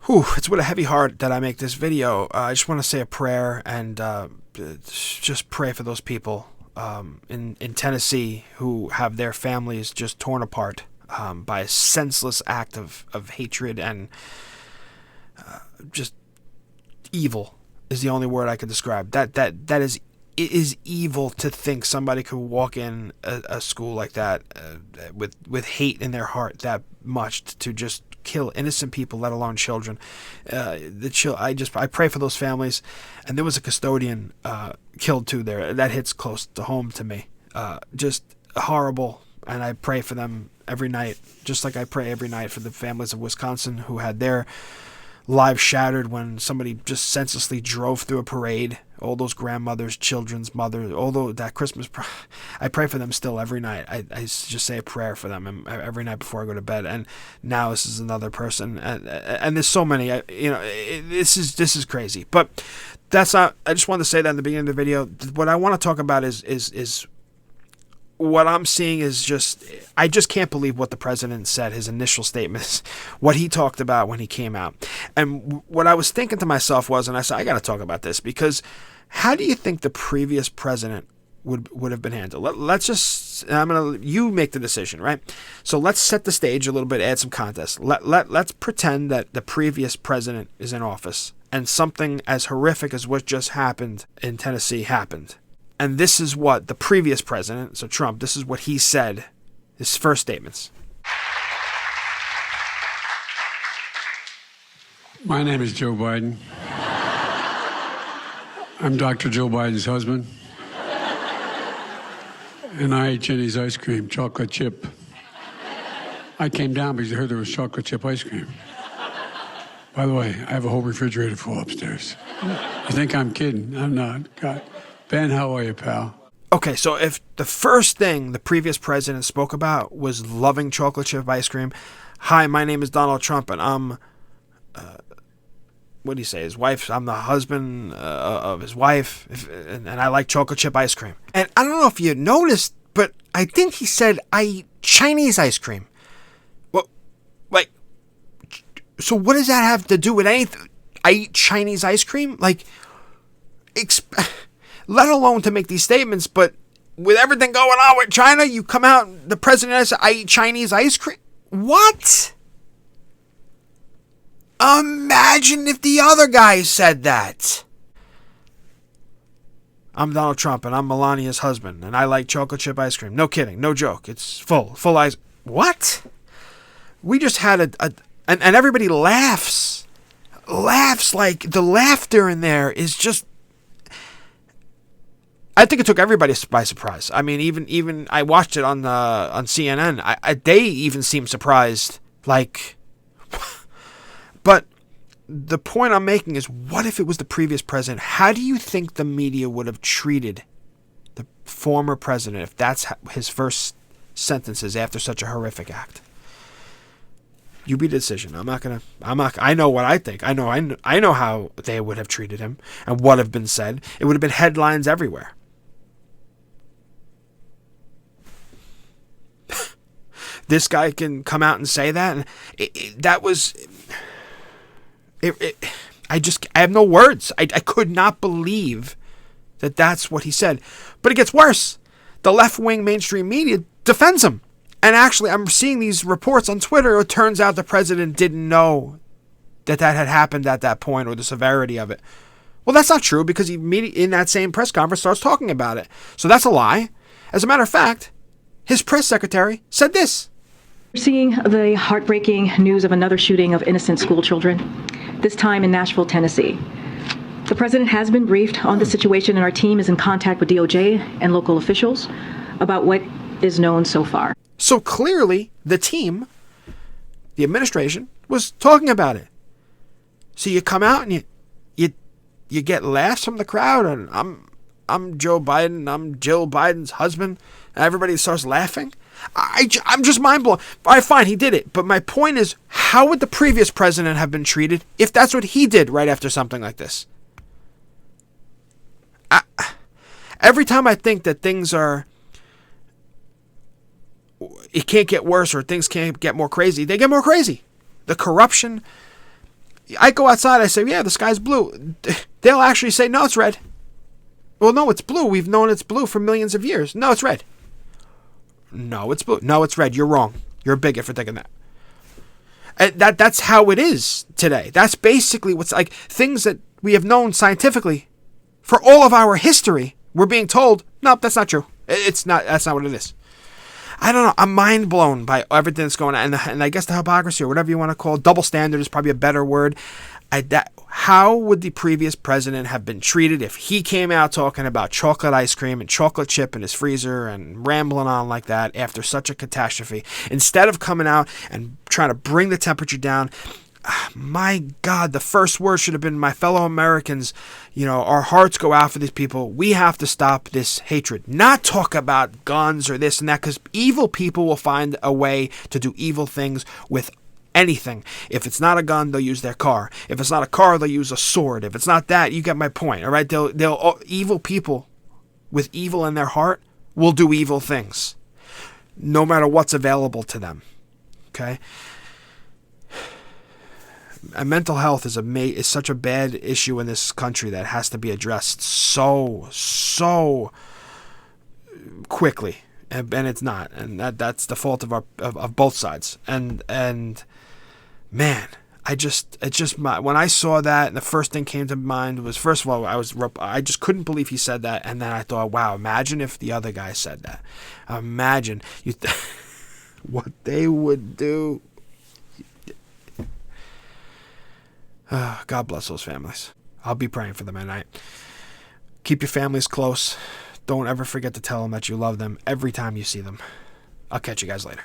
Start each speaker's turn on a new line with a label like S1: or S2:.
S1: It's with a heavy heart that I make this video. I just want to say a prayer and just pray for those people in Tennessee who have their families just torn apart by a senseless act of hatred and just evil is the only word I could describe. That is, it is evil to think somebody could walk in a school like that with hate in their heart that much to just kill innocent people, let alone children. I pray for those families. And there was a custodian killed too there. That hits close to home to me. Just horrible. And I pray for them every night, just like I pray every night for the families of Wisconsin who had their lives shattered when somebody just senselessly drove through a parade. All those grandmothers, children's mothers, although that Christmas, I pray for them still every night. I just say a prayer for them every night before I go to bed. And now this is another person, and there's so many. This is crazy. But that's not. I just wanted to say that in the beginning of the video. What I want to talk about is what I'm seeing is just, I just can't believe what the president said, his initial statements, what he talked about when he came out. And what I was thinking to myself was, and I said, I got to talk about this, because how do you think the previous president would have been handled? Let's just, you make the decision, right? So let's set the stage a little bit, add some context. Let's pretend that the previous president is in office and something as horrific as what just happened in Tennessee happened. And this is what the previous president, so Trump, this is what he said, his first statements.
S2: My name is Joe Biden. I'm Dr. Joe Biden's husband. And I ate Jenny's ice cream, chocolate chip. I came down because I heard there was chocolate chip ice cream. By the way, I have a whole refrigerator full upstairs. You think I'm kidding? I'm not. God. Ben, how are you, pal?
S1: Okay, so if the first thing the previous president spoke about was loving chocolate chip ice cream, hi, my name is Donald Trump, and I'm, what do you say, his wife, I'm the husband of his wife, and I like chocolate chip ice cream. And I don't know if you noticed, but I think he said, I eat Chinese ice cream. Well, like, so what does that have to do with anything? I eat Chinese ice cream? Like, let alone to make these statements, but with everything going on with China, you come out, the president says, I eat Chinese ice cream? What? Imagine if the other guy said that. I'm Donald Trump, and I'm Melania's husband, and I like chocolate chip ice cream. No kidding, no joke. It's full ice. What? We just had and everybody laughs. Laughs, like the laughter in there is just, I think it took everybody by surprise. I mean, even I watched it on CNN. They even seemed surprised. Like, but the point I'm making is, what if it was the previous president? How do you think the media would have treated the former president if that's his first sentences after such a horrific act? You be the decision. I know what I think. I know how they would have treated him and what have been said. It would have been headlines everywhere. This guy can come out and say that, and I have no words. I could not believe that that's what he said. But it gets worse. The left-wing mainstream media defends him. And actually, I'm seeing these reports on Twitter. It turns out the president didn't know that had happened at that point, or the severity of it. Well, that's not true, because he in that same press conference starts talking about it. So that's a lie. As a matter of fact, his press secretary said this.
S3: We're seeing the heartbreaking news of another shooting of innocent school children, this time in Nashville, Tennessee. The president has been briefed on the situation, and our team is in contact with DOJ and local officials about what is known so far.
S1: So clearly, the team, the administration, was talking about it. So you come out and you get laughs from the crowd, and I'm Joe Biden, I'm Jill Biden's husband, and everybody starts laughing. I'm just mind blown. All right, fine, he did it. But my point is, how would the previous president have been treated if that's what he did right after something like this? Every time I think that things are, it can't get worse or things can't get more crazy, they get more crazy. The corruption, I go outside, I say, yeah, the sky's blue. They'll actually say, no, it's red. Well, no, it's blue. We've known it's blue for millions of years. No, it's red. No, it's blue. No, it's red. You're wrong. You're a bigot for thinking that. And that's how it is today. That's basically what's like things that we have known scientifically for all of our history. We're being told, no, that's not true. It's not. That's not what it is. I don't know. I'm mind blown by everything that's going on, and I guess the hypocrisy or whatever you want to call it, double standard is probably a better word. How would the previous president have been treated if he came out talking about chocolate ice cream and chocolate chip in his freezer and rambling on like that after such a catastrophe? Instead of coming out and trying to bring the temperature down, my God, the first word should have been, my fellow Americans, our hearts go out for these people. We have to stop this hatred. Not talk about guns or this and that, because evil people will find a way to do evil things with anything. If it's not a gun, they'll use their car. If it's not a car, they'll use a sword. If it's not that, you get my point. All right, evil people with evil in their heart will do evil things, no matter what's available to them. Okay. And mental health is such a bad issue in this country that has to be addressed so quickly, and it's not, and that's the fault of both sides. And man, when I saw that, the first thing came to mind was, first of all, I just couldn't believe he said that, and then I thought, wow, imagine if the other guy said that. Imagine what they would do. God bless those families. I'll be praying for them at night. Keep your families close. Don't ever forget to tell them that you love them every time you see them. I'll catch you guys later.